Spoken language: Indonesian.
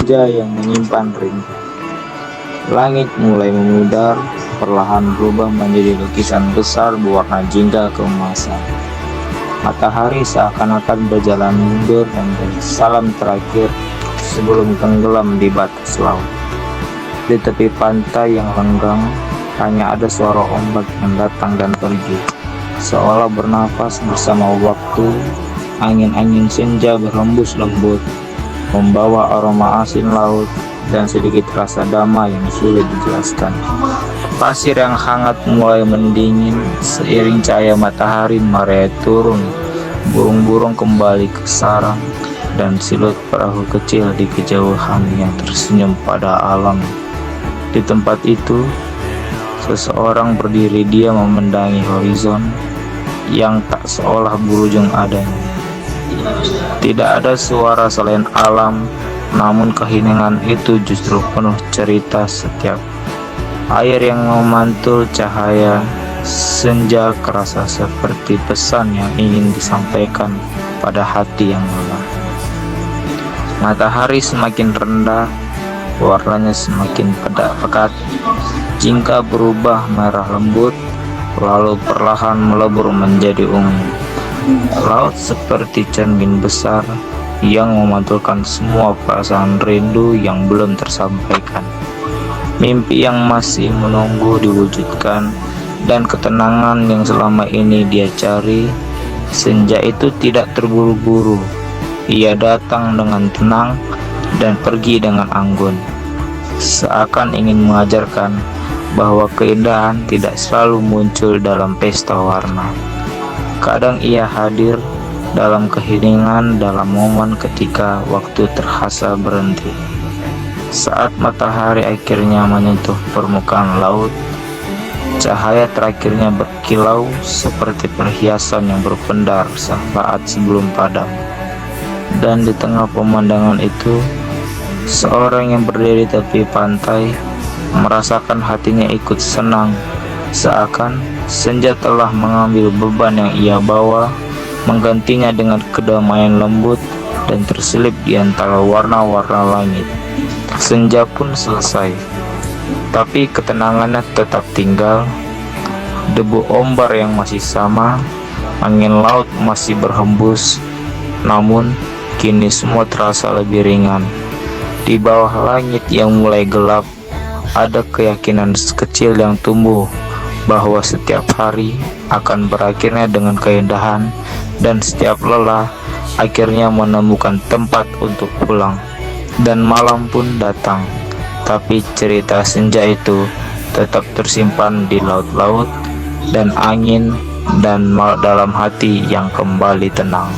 senja yang menyimpan rindu. Langit mulai memudar, perlahan berubah menjadi lukisan besar berwarna jingga keemasan. Matahari seakan-akan berjalan mundur dan bersalam terakhir sebelum tenggelam di batas laut. Di tepi pantai yang lenggang, hanya ada suara ombak yang datang dan pergi, seolah bernafas bersama waktu. Angin-angin senja berhembus lembut, membawa aroma asin laut dan sedikit rasa damai yang sulit dijelaskan. Pasir yang hangat mulai mendingin seiring cahaya matahari merayap turun. Burung-burung kembali ke sarang, dan siluet perahu kecil di kejauhan yang tersenyum pada alam. Di tempat itu, seseorang berdiri diam memandangi horizon yang tak seolah berujung adanya. Tidak ada suara selain alam, namun keheningan itu justru penuh cerita. Setiap air yang memantul cahaya senja kerasa seperti pesan yang ingin disampaikan pada hati yang lelah. Matahari semakin rendah, warnanya semakin pekat. Jingga berubah merah lembut, lalu perlahan melebur menjadi ungu. Laut seperti cermin besar yang memantulkan semua perasaan rindu yang belum tersampaikan. Mimpi yang masih menunggu diwujudkan, dan ketenangan yang selama ini dia cari. Senja itu tidak terburu-buru. Ia datang dengan tenang dan pergi dengan anggun, seakan ingin mengajarkan bahwa keindahan tidak selalu muncul dalam pesta warna. Kadang ia hadir dalam keheningan, dalam momen ketika waktu terasa berhenti. Saat matahari akhirnya menyentuh permukaan laut, cahaya terakhirnya berkilau seperti perhiasan yang berpendar saat sebelum padam. Dan di tengah pemandangan itu, seorang yang berdiri di tepi pantai merasakan hatinya ikut senang, seakan senja telah mengambil beban yang ia bawa, menggantinya dengan kedamaian lembut dan terselip di antara warna-warna langit. Senja pun selesai, tapi ketenangannya tetap tinggal. Debu ombar yang masih sama, angin laut masih berhembus, namun kini semua terasa lebih ringan. Di bawah langit yang mulai gelap, ada keyakinan kecil yang tumbuh bahwa setiap hari akan berakhirnya dengan keindahan, dan setiap lelah akhirnya menemukan tempat untuk pulang. Dan malam pun datang, tapi cerita senja itu tetap tersimpan di laut-laut dan angin dan dalam hati yang kembali tenang.